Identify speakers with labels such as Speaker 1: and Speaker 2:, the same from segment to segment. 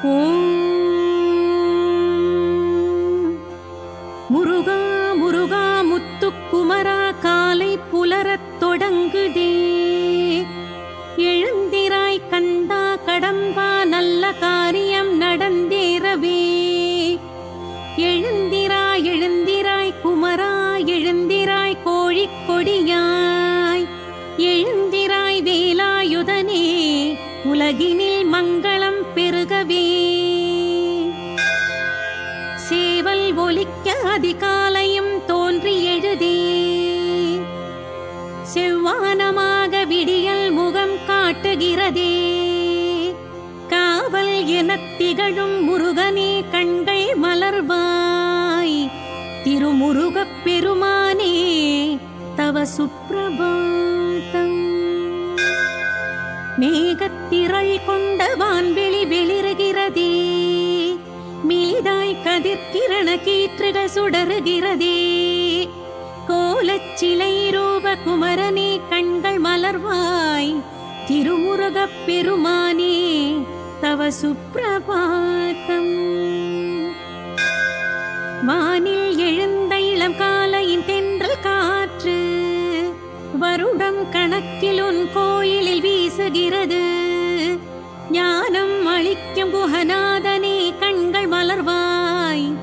Speaker 1: ஓம் முருகா முருகா முத்துக்குமரா, காலை புலரத் தொடங்குதே. எழுந்திராய் கந்தா கடம்பா, நல்ல காரியம் நடந்தேறவே. எழுந்திராய் எழுந்திராய் குமரா, எழுந்திராய் கோழிக் கொடியாய். எழுந்திராய் வேலாயுதனே, உலகினில் மங்களம் பெருகவே. சேவல் ஒலிக்க அதிகாலையும் தோன்றி எழுதே. செவ்வானமாக விடியல் முகம் காட்டுகிறதே. காவல் எனத் திகழும் முருகனே, கண்கள் மலர்வாய். திருமுருகப் பெருமானே, தவ சுப்பிரபாதம். மேகத்திரள் கொண்ட வான்வெளி வெளிறுகிறதே. மீதாய் கதிர்கிரண கீற்றுகள் சுடருகிறதே. கோலச்சிலை ரூப குமரனே, கண்கள் மலர்வாய். திருமுருகப் பெருமானே, தவ சுப்பிரபாதம். வானில் எழுந்த இளம் காலையின் தென்றல் காற்று, வருடம் கணக்கில் உன் கோயிலில் வீசுகிறது. ஞானம் அளிக்கும் குஹநாதனே, கண்கள் மலர்வாய்.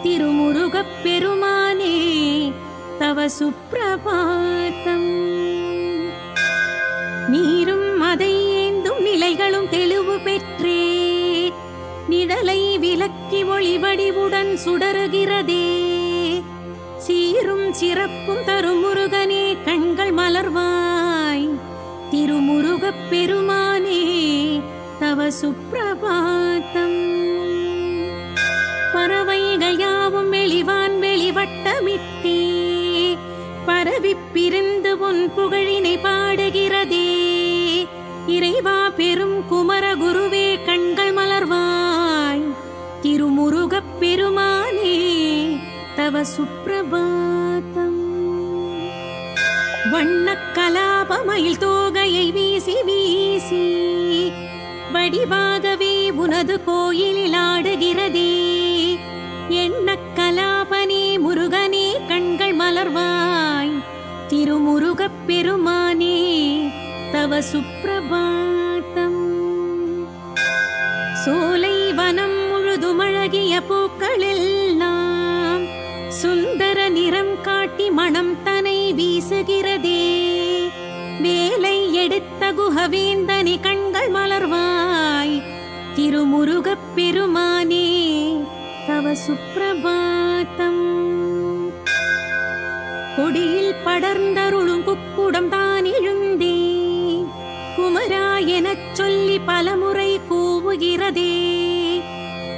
Speaker 1: திருமுருகப் பெருமானே, தவ சுப்பிரபாதம். நீரும் அதை ஏந்தும் நிலைகளும் தெளிவு பெற்றே. நிழலை விலக்கி ஒளி வடிவுடன் சுடருகிறதே. சீரும் சிறப்பும் தரும் முருகனே, கண்கள் மலர்வாய். திருமுருகப் பெருமானே, தவ சுப்பிரபாதம். பறவைகள் யாவும் வெளிவான் வெளிவட்டமிட்டே. பரவிப் பிரிந்து உன் புகழினை பாடுகிறதே. இறைவா பெரும் குமர குருவே, கண்கள் மலர்வாய். திருமுருகப் பெருமானே, தவ சுப்பிரபாதம். வண்ணக் கலாபமயில் தோகையை வீசி வீசி, வடிவாகவே உனது கோயிலில் ஆடுகிறதே. எண்ணக் கலாபனே முருகனே, கண்கள் மலர்வாய். திருமுருகப் பெருமானே, தவ சுப்பிரபாதம். சோலை வனம் முழுதும் அழகிய பூக்களெல்லாம் சுந்தர நிறம் காட்டி மணம் தனை வீசுகிறதே. வேலை எடுத்த குஹவேந்தனே, கண்கள் மலர்வாய். திருமுருகப் பெருமானே, தவ சுப்பிரபாதம். கொடியில் படர்ந்தருளும் குக்குடம் தான் எழுந்தே. குமரா எனச் சொல்லி பலமுறை கூவுகிறதே.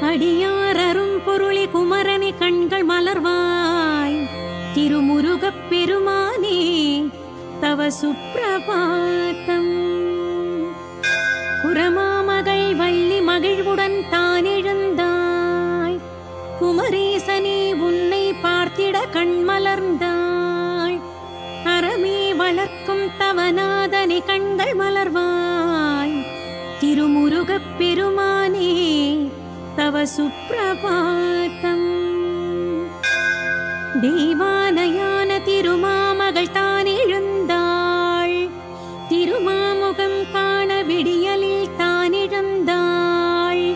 Speaker 1: அடியார் அரும் பொருளி குமரனே, கண்கள் மலர்வாய். திருமுருகப் பெருமானே, தவ சுப்பிரபாதம். குரமாமகள் வள்ளி மகிழ்வுடன் தான் எழுந்தாய். குமரேசனே, உன்னை பார்த்திட கண் மலர்ந்தாள். அறமே வளர்க்கும் தவநாதனே, கண்கள் மலர்வாய். திருமுருகப் பெருமானே, தவ சுப்பிரபாதம். தேவாலயான திருமாமகள் தான் எழுந்தாள். திருமாமுகம் காண விடியலில் தான் எழுந்தாள்.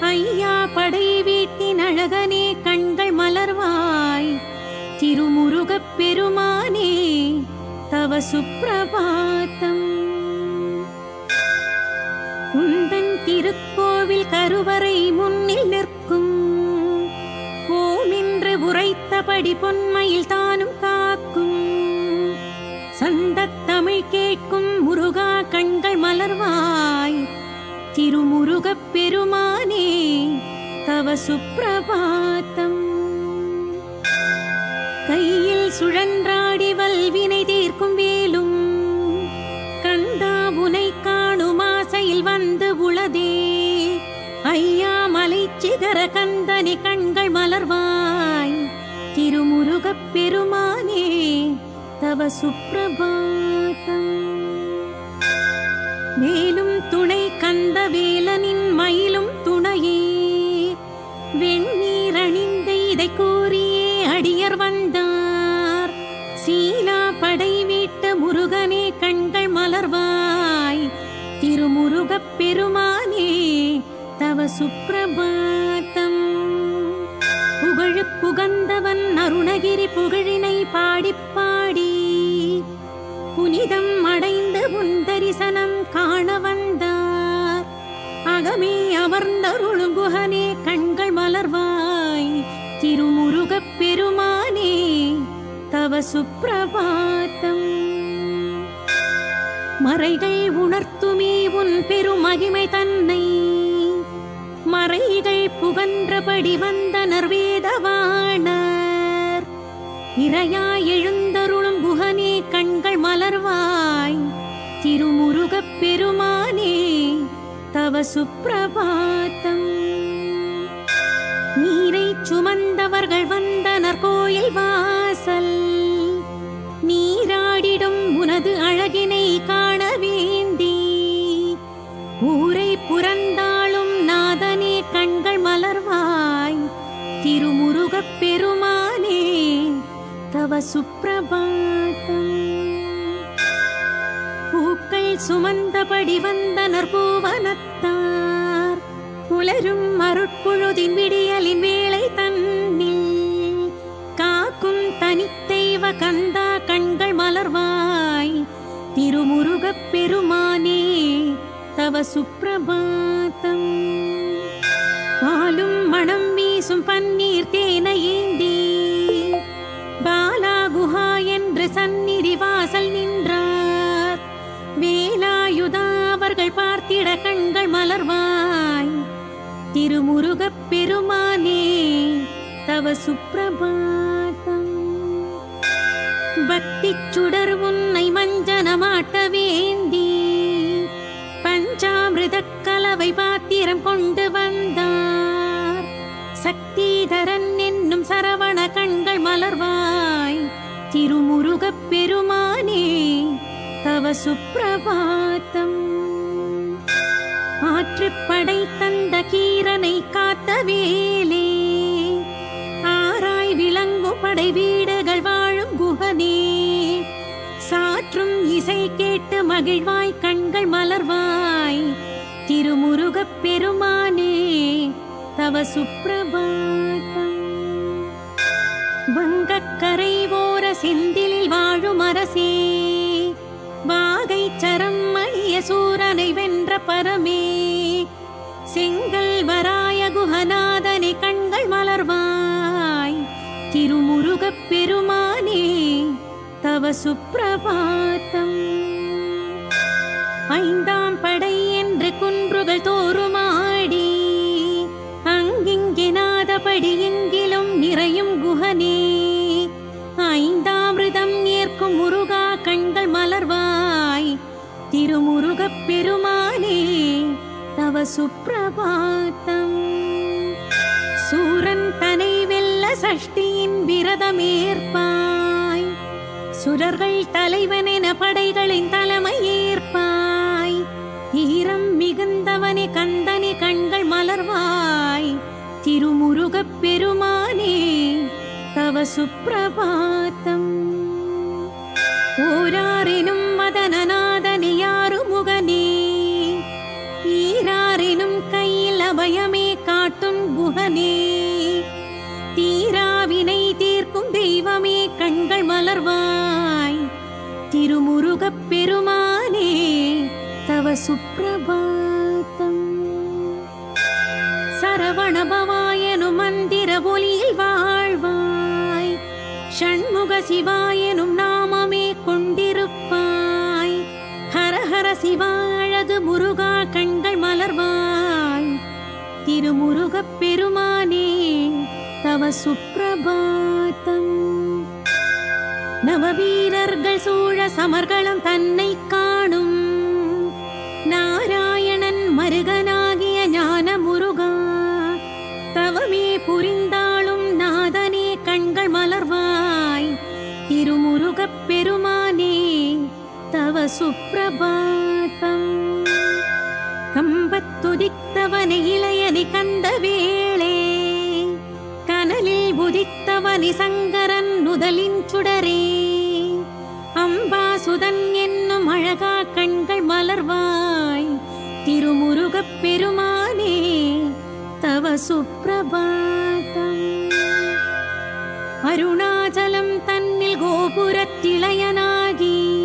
Speaker 1: ஐயா படை வீட்டின் அழகனே, கண்கள் மலர்வாய். திருமுருகப் பெருமானே, தவ சுப்பிரபாதம். உந்தன் திருக்கோவில் கருவறை முன்னில் நிற்கும். ஓம் என்று உரைத்தபடி பொன்மையில் தானும் காக்கும். சந்தத் தமிழ் கேட்கும் முருகா, கண்கள் மலர்வாய். திருமுருகப் பெருமானே, தவ சுப்பிரபாதம். கையில் சுழன்றாடி வல்வினை தீர்க்கும் வேலும், கந்தா உனை காணும் ஆசையில் வந்து உளதே. ஐயா மலை சிகர கந்தனே, கண்கள் மலர்வாய். திருமுருகப் பெருமானே, தவ சுப்பிரபாதம். மேலும் துணை கந்த வேலனின் மயிலும் துணையே. திருமுருகப் பெருமானே தவ சுப்பிரபாதம். புகழுக்குகந்தவன் அருணகிரி புகழினை பாடிப் பாடி புனிதம் அடைந்து உன் தரிசனம் காண வந்தார். அகமே அமர்ந்தருளும் குஹனே கண்கள் மலர்வாய் திருமுருகப் பெருமானே தவ சுப்பிரபாதம். மறைகள் உணர்த்துமே உன் பெருமகிமை தன்னை மறைகள் புகன்றபடி வந்தனர் வேதவாணர். இறையாய் எழுந்தருளும் குஹனே கண்கள் மலர்வாய் திருமுருகப் பெருமானே தவ சுப்பிரபாதம். நீரை சுமந்தவர்கள் வந்தனர் கோயில் வாசல். நீராடிடும் உனது அழகினை காண வேண்டி ஊரை புறந்தாளும் நாதனே கண்கள் மலர்வாய் திருமுருகப் பெருமானே தவ சுப்பிரபாதம். பூக்கள் சுமந்தபடி வந்தனர் பூவனத்தார். புலரும் அருட்பொழுதின் விடியலின் வேளை தன்னில் காக்கும் தனித்தெய்வ கந்தா கண்கள் மலர்வாய் திருமுருகப் பெருமானே தவ சுப்பிரபாதம். பாலும் மணம் வீசும் பன்னீர் தேனை ஏந்தி பாலா குஹா என்று சந்நிதி வாசல் நின்றார். வேலாயுதா அவர்கள் பார்த்திட கண்கள் மலர்வாய் திருமுருகப் பெருமானே தவ சுப்பிரபாதம். பக்தி சுடர் உன்னை மஞ்சனமாட்ட வேண்டி பஞ்சாமிருத கலவை பாத்திரம் கொண்டு வந்தார். சக்திதரன் என்னும் சரவண கண்கள் மலர்வாய் திருமுருகப் பெருமானே தவ சுப்பிரபாதம். ஆற்றுப்படை தந்த கீரனை காத்த வேலே ஆராய் விளங்கு படை வீடுகள் வாழும் குஹனே சாற்றும் இசை கேட்டு மகிழ்வாய் கண்கள் மலர்வாய் திருமுருகப் பெருமானே தவ சுப்பிரபாதம். வங்கக்கரை ஓர செந்திலில் வாழும் அரசே வாகை சரம் மணிய சூரனை வென்ற பரமே செங்கல் வராய குஹநாதனை கண்கள் மலர்வாய் திருமுருகப் பெருமானே தவ சுப்பிரபாதம். ஐந்தாம் படை என்று குன்றுகள் தோறுமாடி அங்கிங்கினாதபடி எங்கிலும் நிறையும் குஹனே ஐந்தாமிருதம் ஏற்கும் முருகா கண்கள் மலர்வாய் திருமுருகப் பெருமானே தவ சுப்பிரபாதம். சூரன் தனை வெல்ல சஷ்டியின் விரதமேற்பாய் சுரர்கள் தலைவனென படைகளின் தலைமை ஏற்பாய். ஈரம் மிகுந்தவனே கந்தனே கண்கள் மலர்வாய் திருமுருகப் பெருமானே தவ சுப்பிரபாதம். ஓராரெனும் மதனநாதனே யாறுமுகனே ஈராரெனும் கையில் அபயமே காட்டும் குஹனே தீராவினை தீர்க்கும் தெய்வமே கண்கள் மலர்வாய் திருமுருகப் பெருமானே தவ சுப்பிரபாதம். சரவணபவாயனும் மந்திர ஒலியில் வாழ்வாய் ஷண்முக சிவாயனும் நாமமே கொண்டிருப்பாய். ஹரஹர சிவா அழகு முருகா கண்கள் மலர்வாய் திருமுருகப் பெருமானே தவ சுப்பிரபாதம். நவவீரர்கள் சூழ சமர்களும் தன்னை காணும் நாராயணன் மருகனாகிய ஞான முருகா தவமே புரிந்தாளும் நாதனே கண்கள் மலர்வாய் திருமுருகப் பெருமானே தவ சுப்பிரபாதம். கம்பத்துதித்தவனை இளையனை கந்த வேளே கனலில் உதித்தவனி சங்கரன் நுதலின் சுடரே அம்பாசுதன் என்னும் அழகா கண்கள் மலர்வாய் திருமுருகப் பெருமானே தவ சுப்பிரபாதம். அருணாச்சலம் தன்னில் கோபுரத்திளையனாகி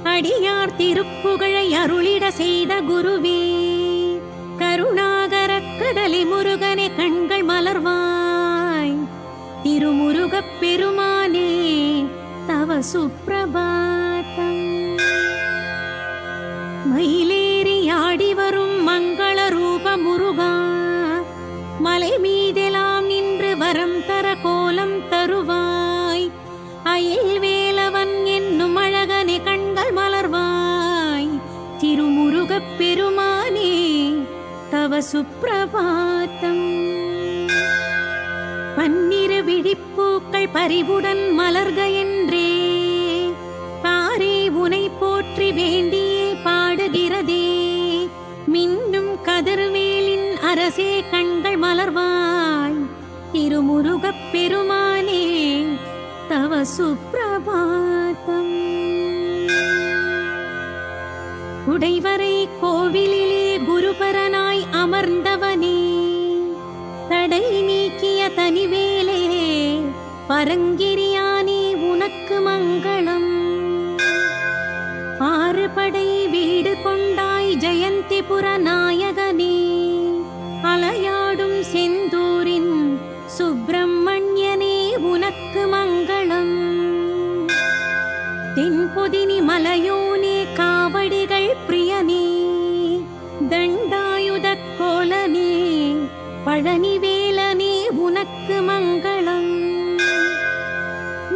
Speaker 1: அடியார் திருப்புகழை அருளிட செய்த குருவே, கருணாகரக் கடலி முருகனே கண்கள் மலர்வாய். திருமுருகப் பெருமானே தவ சுப்பிரபாதம். மயிலேறி ஆடி வரும் மங்கள ரூப முருகா, மலை மீதெல்லாம் நின்று வரம் தர கோலம் தருவாய். அயில் வேலவன் என்னும் அழகனே கண்கள் மலர்வாய். திருமுருகப் பெருமானே தவ சுப்பிரபாதம். பன்னிரு விழிப்பூக்கள் பரிவுடன் மலர்க என்றே பாரே உனை போற்றி வேண்டியே பாடுகிறதே. மின்னும் கதிர்வேலின் அரசே கண்கள் மலர்வாய். திருமுருகப் பெருமானே தவ சுப்பிரபாதம். குடைவரை கோவிலிலே குருபரனாய் அமர்ந்தவனே, தடை நீக்கிய தனிவேலே பரங்கிரியானே உனக்கு மங்களம். ஆறு படை வீடு கொண்டாய் ஜெயந்திபுர நாயகனே, அலையாடும் செந்தூரின் சுப்பிரமணியனே உனக்கு மங்களம். தென்பொதினி மலையோனே காவடிகள் பிரியனே, தண்டாயுத கோலனே பழனிவேலனே உனக்கு மங்களம்.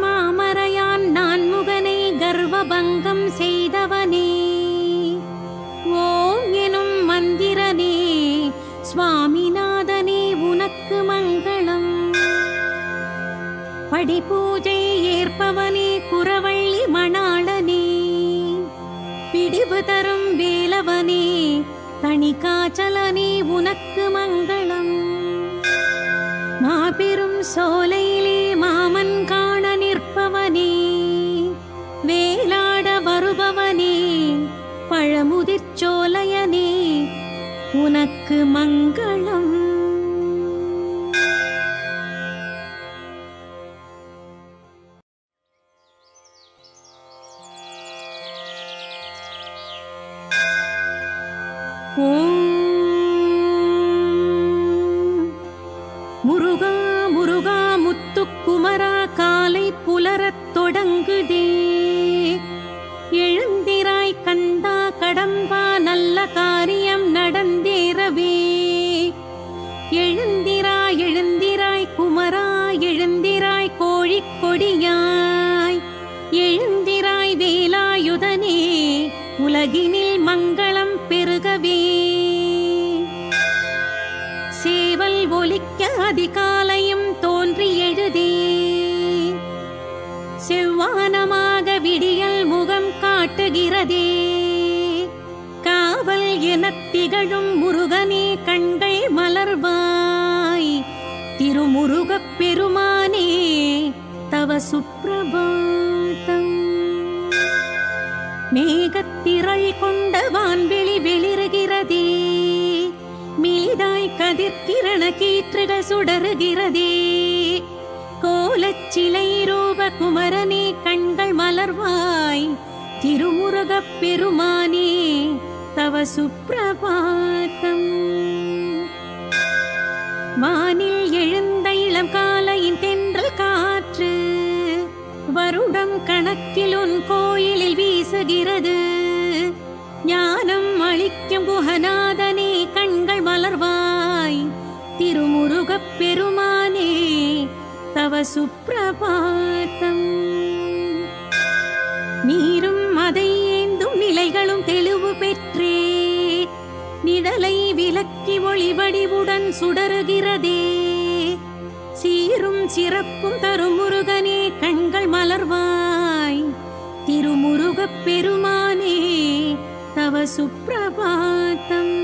Speaker 1: மாமரையான் நான்முகனை கர்வபங்கம் செய்தவனே, ஓம் எனும் மந்திரனே சுவாமிநாதனே உனக்கு மங்களம். படிபூஜை ஏற்பவனே குரவள்ளி மணாளனே, பிடிவு தரும் வேலவனே தணிகாச்சலனே உனக்கு மங்களம். மாபெரும் சோலையிலே மாமன் காண நிற்பவனே, வேலாட வருபவனே பழமுதிர் சோலையனே உனக்கு மங்களம். முருகா முருகா முத்துக்குமரா, காலை புலரத் தொடங்குதே. எழுந்திராய் கண்டா கடம்பா, நல்ல காரியம் நடந்தேறவே. எழுந்திராய் எழுந்திராய் குமரா, எழுந்திராய் கோழிக் கொடியாய். எழுந்திராய் வேலாயுதனே, உலகினில் மங்களம் பெருகவே. சேவல் ஒலிக்க அதிகாலையும் தோன்றி எழுதே. செவ்வானமாக விடியல் முகம் காட்டுகிறதே. காவல் எனத் திகழும் முருகனே கண்கள் மலர்வாய். திருமுருகப் பெருமானே தவ சுப்பிரபாதம். மேகத்திரள் கொண்ட வான்வெளி வெளிறுகிறதே. மிளிதாய் கதிர்கிரண கீற்றுகள் சுடருகிறதே. கோலச்சிலை ரூப குமரனே கண்கள் மலர்வாய். திருமுருகப் பெருமானே தவ சுப்பிரபாதம். வானில் எழுந்த இளம் காலையின் தென்றல் காற்று, வருடம் கணக்கில் உன் கோயிலில் வீசுகிறது. ஞானம் அளிக்கும் குஹநாதனே கண்கள் மலர்வாய். திருமுருகப் பெருமானே தவ சுப்பிரபாதம். நீரும் அதை ஏந்தும் நிலைகளும் தெளிவு பெற்றே. நிழலை விலக்கி ஒளிவடிவுடன் சுடருகிறதே. சீரும் சிறப்பும் தரும் முருகனே கண்கள் மலர்வாய். திருமுருகப் பெருமானே தவ சுப்பிரபாதம்.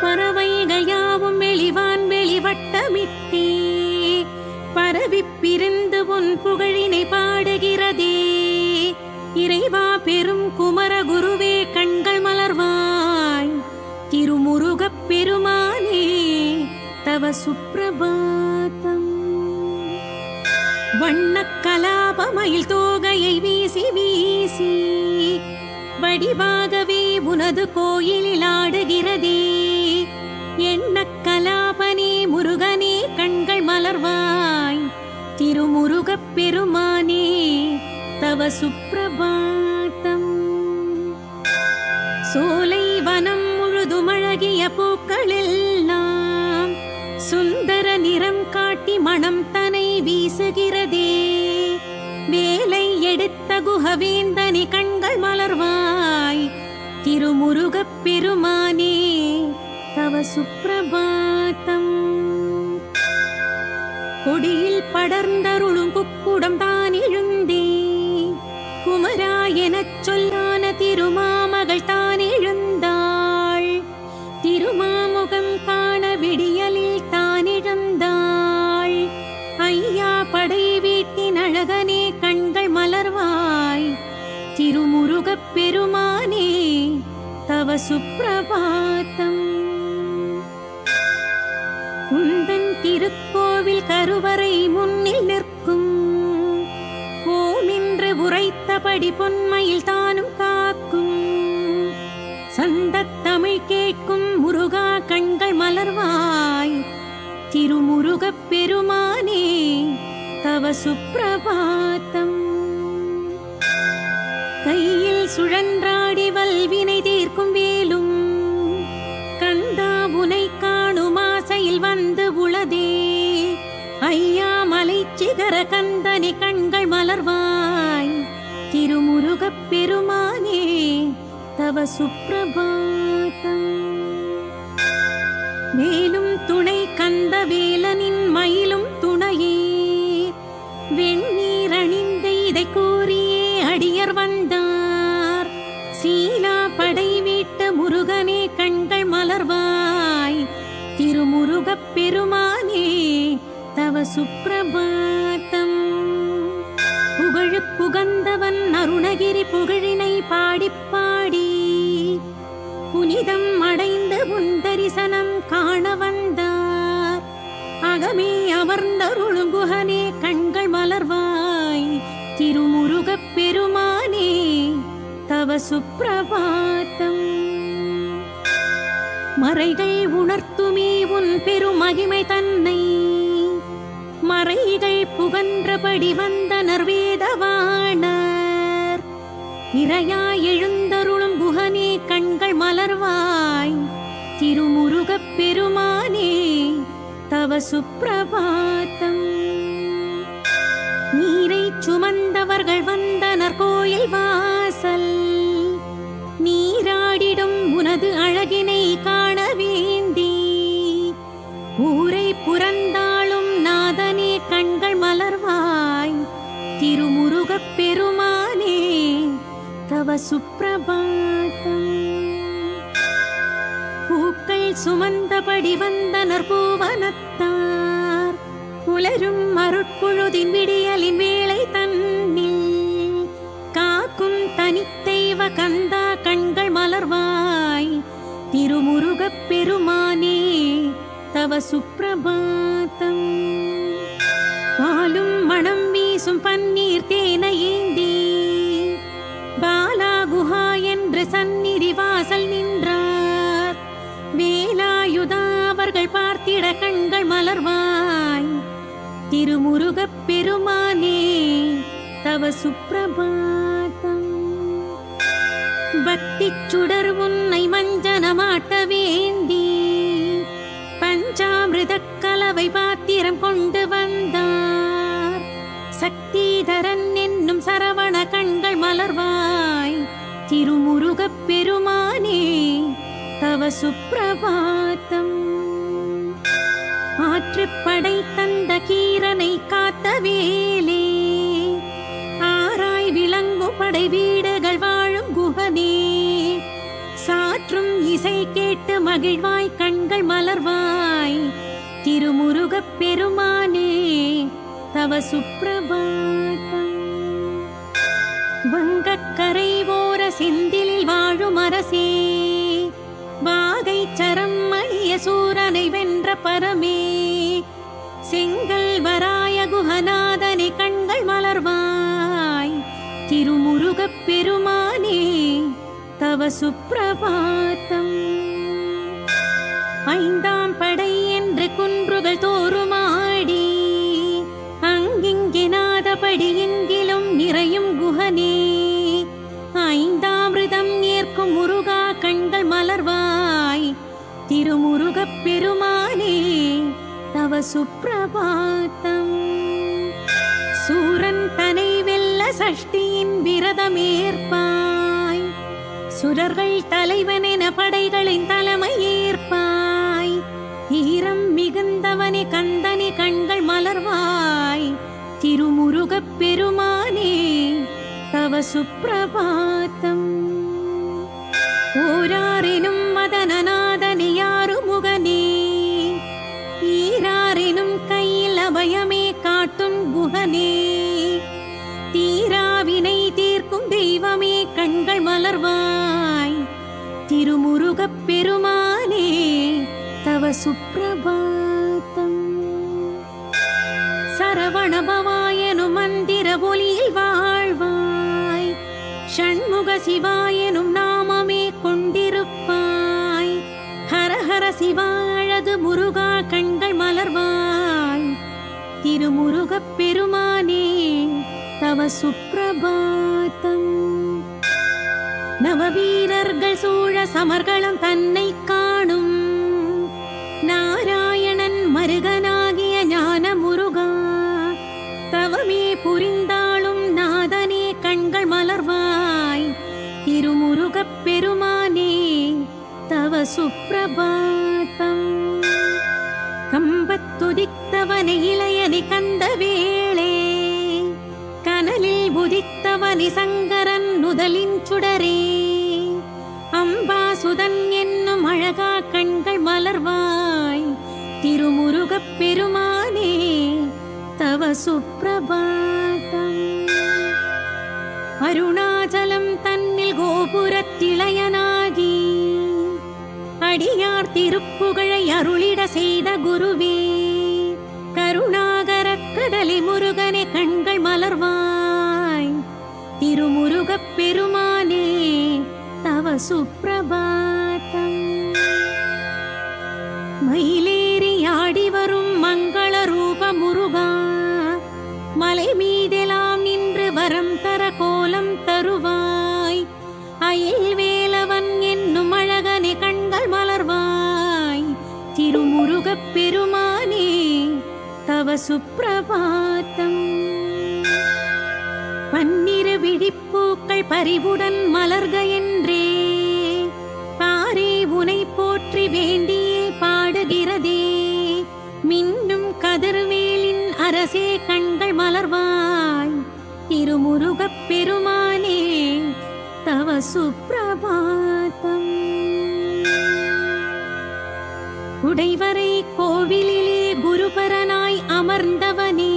Speaker 1: பறவைகள் யாவும் வெளிவான் வெளிவட்டமிட்டே. பரவிப் பிரிந்து உன் புகழினை பாடுகிறதே. இறைவா பெரும் குமர குருவே கண்கள் மலர்வாய். तव सुप्रभातम् வண்ணக்கலாபமயில் தோகையை வீசி வீசி வடிவாகவே உனது கோயிலில் ஆடுகிறதே எண்ணக்கலாபனே முருகனே கண்கள் மலர்வாய் திருமுருகப் பெருமானே தவ சுப்பிரபாதம் சோலை வனம் முழுதுமழகிய பூக்களெல்லாம் சுந்தர நிறம் காட்டி மனம் தனை வீசுகிறதே வேலை எடுத்த குஹவேந்தனி கண்கள் மலர்வாய் திருமுருகப் பெருமானே தவ சுப்பிரபாதம் கொடியில் படர்ந்தருளும் குக்குடம் தான் எழுந்தே குமரா எனச் சொல்லான திருமாமகள் தான் எழுந்தாள் திருமாமுகம் காண விடியலில் தான் எழுந்தாள் ஐயா படை வீட்டின் அழகனே கண்கள் மலர்வாய் திருமுருகப் பெருமானே தவ சுப்பிரபாதம் உந்தன் திருக்கோவில் கருவறை முன்னில் நிற்கும் ஓம் என்று உரைத்தபடி பொன்மையில் தானும் காக்கும் சந்தத் தமிழ் கேட்கும் முருகா கண்கள் மலர்வாய் திருமுருகப் பெருமானே தவ சுப்பிரபாதம் கையில் சுழன்றாடி வல்வினை தீர்க்கும் வேலும் கந்தா உனை காணும் ஆசையில் வந்து உளதே ஐயா மலை சிகர கந்தனி கண்கள் மலர்வாய் திருமுருகப் பெருமானே தவ சுப்பிரபாதம் மேலும் துணை கந்த வேலனின் மயிலும் துணையே வெண்ணீர் அணிந்த இதை கூறியே அடியர் வந்தார் சீலா படை வீட்ட முருகனே கண்கள் மலர்வாய் திருமுருகப் பெருமானே தவ சுப்பிரபாதம் புகழுக்குகந்தவன் அருணகிரி புகழினை பாடிப் பாடி புனிதம் அடைந்து உன் தரிசனம் காண வந்தார் அகமே அமர்ந்தருளும் குஹனே கண்கள் மலர்வாய் திருமுருகப் பெருமானே தவ சுப்பிரபாதம் மறைகள் உணர்த்துமே உன் பெருமகிமை தன்னை மறைகள் புகன்றபடி வந்தனர் வேதவாணர் இறையாய் எழுந்தருளும் குஹனே கண்கள் மலர்வாய் திருமுருகப் பெருமானே தவ சுப்பிரபாதம் நீரை சுமந்தவர்கள் வந்தனர் கோயில் வாசல் நீராடிடும் உனது அழகினை காண வேண்டி ஊரை புறந்தாளும் நாதனே கண்கள் மலர்வாய் திருமுருகப் பெருமானே தவ சுப்பிரபாதம் பூக்கள் சுமந்தபடி வந்தனர் பூவனத்தார் புலரும் அருட்பொழுதின் விடியலின் வேளை தன்னில் காக்கும் தனித்தெய்வ கந்தா கண்கள் மலர்வாய் திருமுருகப் பெருமானே தவ சுப்பிரபாதம் பாலும் மணம் வீசும் பன்னீர் தேனை ஏந்தி பாலா குஹா என்று சந்நிதி வாசல் நின்றார் வேலாயுதா அவர்கள் பார்த்திட கண்கள் மலர்வாய் திருமுருகப் பெருமானே தவ சுப்பிரபாதம் பக்திச் சுடர் உன்னை மஞ்சனமாட்ட வேண்டி பஞ்சாமிர்தக் கலவை பாத்திரம் கொண்டு வந்தார் சக்திதரன் என்னும் சரவண கண்கள் மலர்வாய் திருமுருகப் பெருமானே தவ சுப்பிரபாதம் ஆற்றுப்படை தந்த கீரனை காத்த வேலே ஆராய் விளங்கும் படை வீடுகள் வாழும் குஹனே சாற்றும் இசை கேட்டு மகிழ்வாய் கண்கள் மலர்வாய் திருமுருகப் பெருமானே தவ சுப்பிரபாதம் வங்கக்கரை ஓர செந்திலில் வாழும் அரசே வாகை சரம் மணிய சூரனை வென்ற பரமே செங்கல் வராய குஹநாதனே கண்கள் மலர்வாய் திருமுருகப் பெருமானே தவ சுப்பிரபாதம். ஐந்தாம் படை என்று குன்றுகள் தோறுமாடி அங்கிங்கினாதபடி எங்கிலும் நிறையும் குஹனே ஐந்தாமிருதம் ஏற்கும் முருகா கண்கள் மலர்வாய் திருமுருகப் பெருமானே தவ சுப்பிரபாதம். சூரன் தனை வெல்ல சஷ்டியின் விரதமேற்பாய் சுரர்கள் தலைவனென படைகளின் தலைமை ஏற்பாய் தீரம் மிகுந்தவனே கந்தனே கண்கள் மலர்வாய் திருமுருகப் பெருமானே தவ சுப்பிரபாதம். ஓராரெனும் மதனநாதனே யாறுமுகனே ஈராரெனும் கையில் அபயமே காட்டும் குஹனே தீராவினை தீர்க்கும் தெய்வமே கண்கள் மலர்வாய் திருமுருகப் பெருமானே தவ சுப்பிரபாதம். சரவணபவாயனும் மந்திர ஒலியில் வாழ்வாய் ஷண்முக சிவாயனும் நாமமே கொண்டிருப்பாய் ஹரஹர சிவாழகு முருகா கண்கள் மலர்வாய் திருமுருகப் பெருமானே தவ சுப்பிரபாதம். நவவீரர்கள் சூழ சமர்களும் தன்னை காணும் நாராயணன் மருகனாகிய ஞான முருகா தவமே புரிந்தாளும் நாதனே கண்கள் மலர்வாய் திருமுருகப் பெருமானே தவ சுப்பிரபாதம். கம்பத்துதித்தவனை இளையனி கந்த வேளே கனலில் உதித்தவனி சங்கரன் நுதலின் சுடரே அம்பாசுதன் என்னும் அழகா கண்கள் மலர்வாய் திருமுருகப் பெருமானே தவ சுப்பிரபாதம். அருணாச்சலம் தன்னில் கோபுரத்திளையனாகி அடியார் திருப்புகழை அருளிட செய்த குருவே கருணாகரக் கடலி முருகனே கண்கள் மலர்வாய் திருமுருகப் பெருமானே தவ சுப்பிரபாதம். மயிலேறி ஆடி வரும் மங்கள ரூப முருகா மலை மீதெல்லாம் நின்று வரம் தர கோலம் தருவாய் அயில் வேலவன் என்னும் அழகனே கண்கள் மலர்வாய் திருமுருகப் பெருமானே தவ சுப்பிரபாதம். பன்னிரு விழிப்பூக்கள் பரிவுடன் மலர்க என்றே பாரே உனை போற்றி வேண்டியே பாடுகிறதே மின்னும் கதிர்வேலின் அரசே கண்கள் மலர்வாய் திருமுருகப் பெருமானே தவ சுப்பிரபாதம். குடைவரை கோவிலிலே குருபரனாய் அமர்ந்தவனே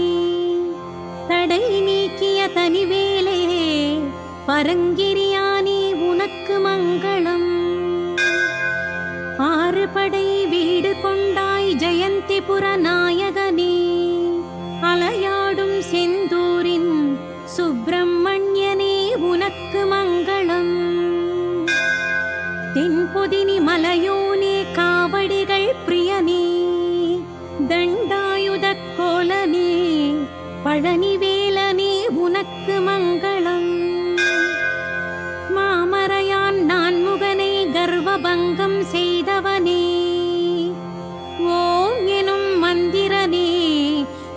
Speaker 1: தடை நீக்கிய தனிவேலே பரங்கிரியானே உனக்கு மங்களம். ஆறு படை வீடு கொண்டாய் ஜெயந்திபுர நாயகனே அலையாடும் செந்தூரின் சுப்பிரமணியனே உனக்கு மங்களம். தென்பொதினி மலையோனே காவடிகள் பிரியனே தண்டாயுத கோலனே பழனிவேலனே உனக்கு மங்களம். மாமரையான் நான்முகனை கர்வபங்கம் செய்தவனே ஓம் எனும் மந்திரனே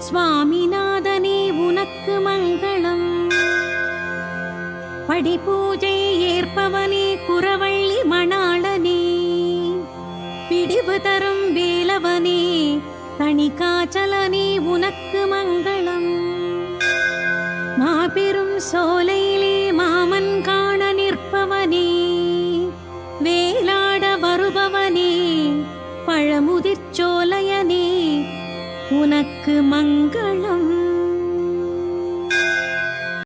Speaker 1: சுவாமிநாதனே உனக்கு மங்களம். படிபூஜை ஏற்பவனே குரவள்ளி மணாளனே பிடிவு தரும் வேலவனே தணிகாச்சலனே உனக்கு மங்களம். மாபெரும் சோலையிலே மாமன் காண நிற்பவனே வேலாட வருபவனே பழமுதிர்ச்சோலையனே உனக்கு மங்களம்.